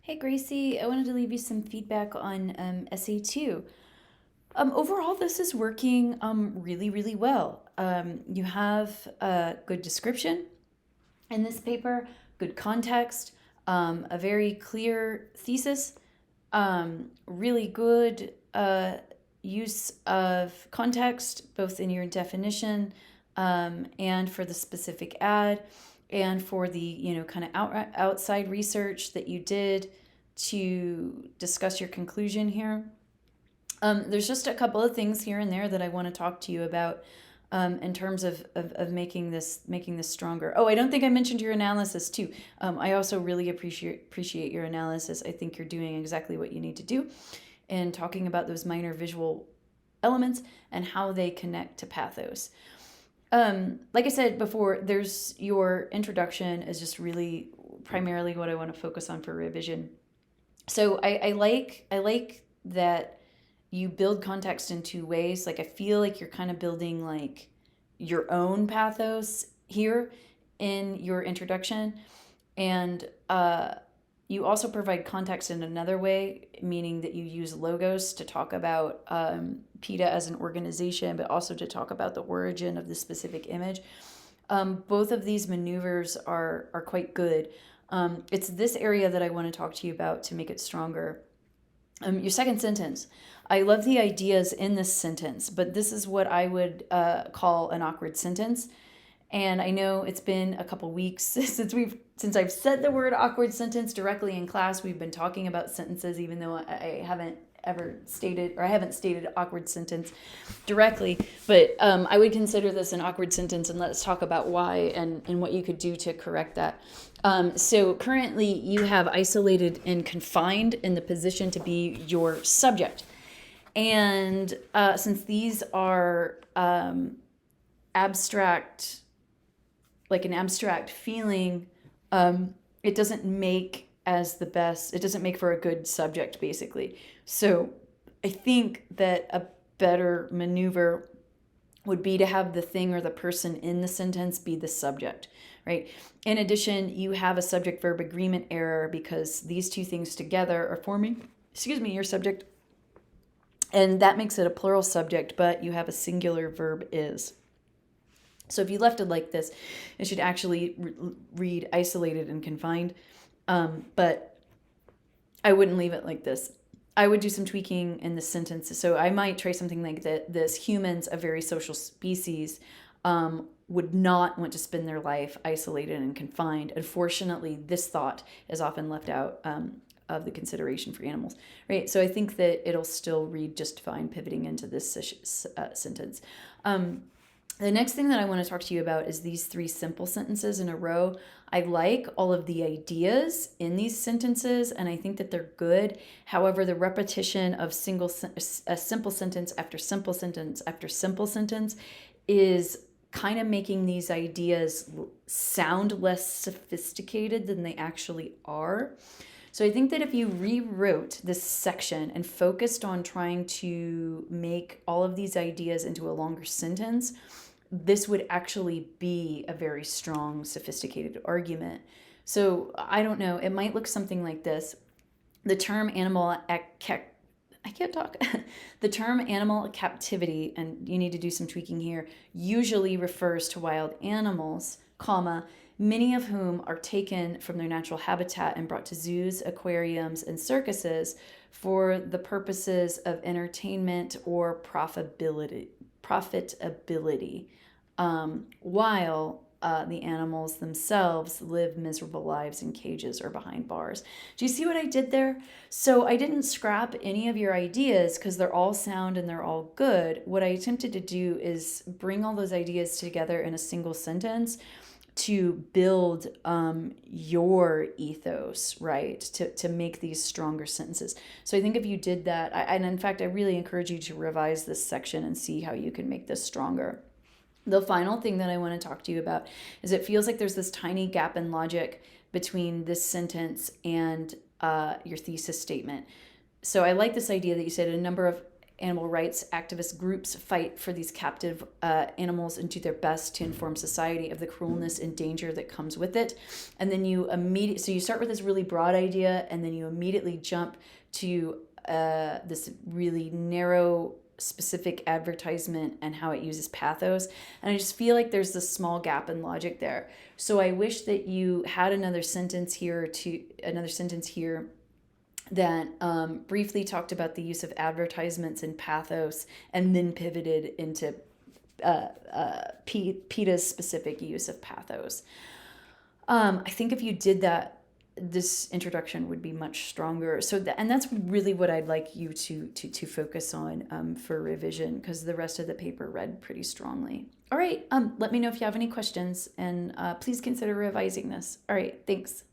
Hey Gracie, I wanted to leave you some feedback on SA2. Overall, this is working really, really well. You have a good description in this paper, good context, a very clear thesis, really good use of context, both in your definition and for the specific ad, and for the kind of outside research that you did to discuss your conclusion here. There's just a couple of things here and there that I want to talk to you about in terms of making this stronger. Oh, I don't think I mentioned your analysis too. I also really appreciate your analysis. I think you're doing exactly what you need to do in talking about those minor visual elements and how they connect to pathos. Like I said before, there's your introduction is just really primarily what I want to focus on for revision. So I like that you build context in two ways. Like I feel like you're kind of building like your own pathos here in your introduction, and you also provide context in another way, meaning that you use logos to talk about PETA as an organization, but also to talk about the origin of the specific image. Both of these maneuvers are quite good. It's this area that I want to talk to you about to make it stronger. Your second sentence. I love the ideas in this sentence, but this is what I would call an awkward sentence. And I know it's been a couple weeks since I've said the word awkward sentence directly in class. We've been talking about sentences, even though I haven't ever stated, or I haven't stated awkward sentence directly. But I would consider this an awkward sentence, and let's talk about why and what you could do to correct that. So currently you have isolated and confined in the position to be your subject. And since these are abstract, like an abstract feeling, it doesn't make it doesn't make for a good subject, basically. So I think that a better maneuver would be to have the thing or the person in the sentence be the subject, right? In addition, you have a subject verb agreement error because these two things together are forming, your subject. And that makes it a plural subject, but you have a singular verb is. So if you left it like this, it should actually read isolated and confined. But I wouldn't leave it like this. I would do some tweaking in the sentence. So I might try something like this. Humans, a very social species, would not want to spend their life isolated and confined. Unfortunately, this thought is often left out of the consideration for animals, right? So I think that it'll still read just fine pivoting into this sentence. The next thing that I want to talk to you about is these three simple sentences in a row. I like all of the ideas in these sentences, and I think that they're good. However, the repetition of a simple sentence after simple sentence after simple sentence is kind of making these ideas sound less sophisticated than they actually are. So I think that if you rewrote this section and focused on trying to make all of these ideas into a longer sentence, this would actually be a very strong, sophisticated argument. So I don't know, it might look something like this. The term animal I can't talk. The term animal captivity, and you need to do some tweaking here, usually refers to wild animals, comma, many of whom are taken from their natural habitat and brought to zoos, aquariums, and circuses for the purposes of entertainment or profitability. While the animals themselves live miserable lives in cages or behind bars. Do you see what I did there? So I didn't scrap any of your ideas because they're all sound and they're all good. What I attempted to do is bring all those ideas together in a single sentence to build your ethos, right? To make these stronger sentences. So I think if you did that, and in fact, I really encourage you to revise this section and see how you can make this stronger. The final thing that I want to talk to you about is it feels like there's this tiny gap in logic between this sentence and your thesis statement. So I like this idea that you said a number of animal rights activist groups fight for these captive animals and do their best to inform society of the cruelness and danger that comes with it. And then so you start with this really broad idea, and then you immediately jump to this really narrow specific advertisement and how it uses pathos. And I just feel like there's this small gap in logic there. So I wish that you had another sentence here that briefly talked about the use of advertisements and pathos, and then pivoted into PETA's specific use of pathos. I think if you did that, this introduction would be much stronger. And that's really what I'd like you to focus on for revision, because the rest of the paper read pretty strongly. All right, let me know if you have any questions, and please consider revising this. All right, thanks.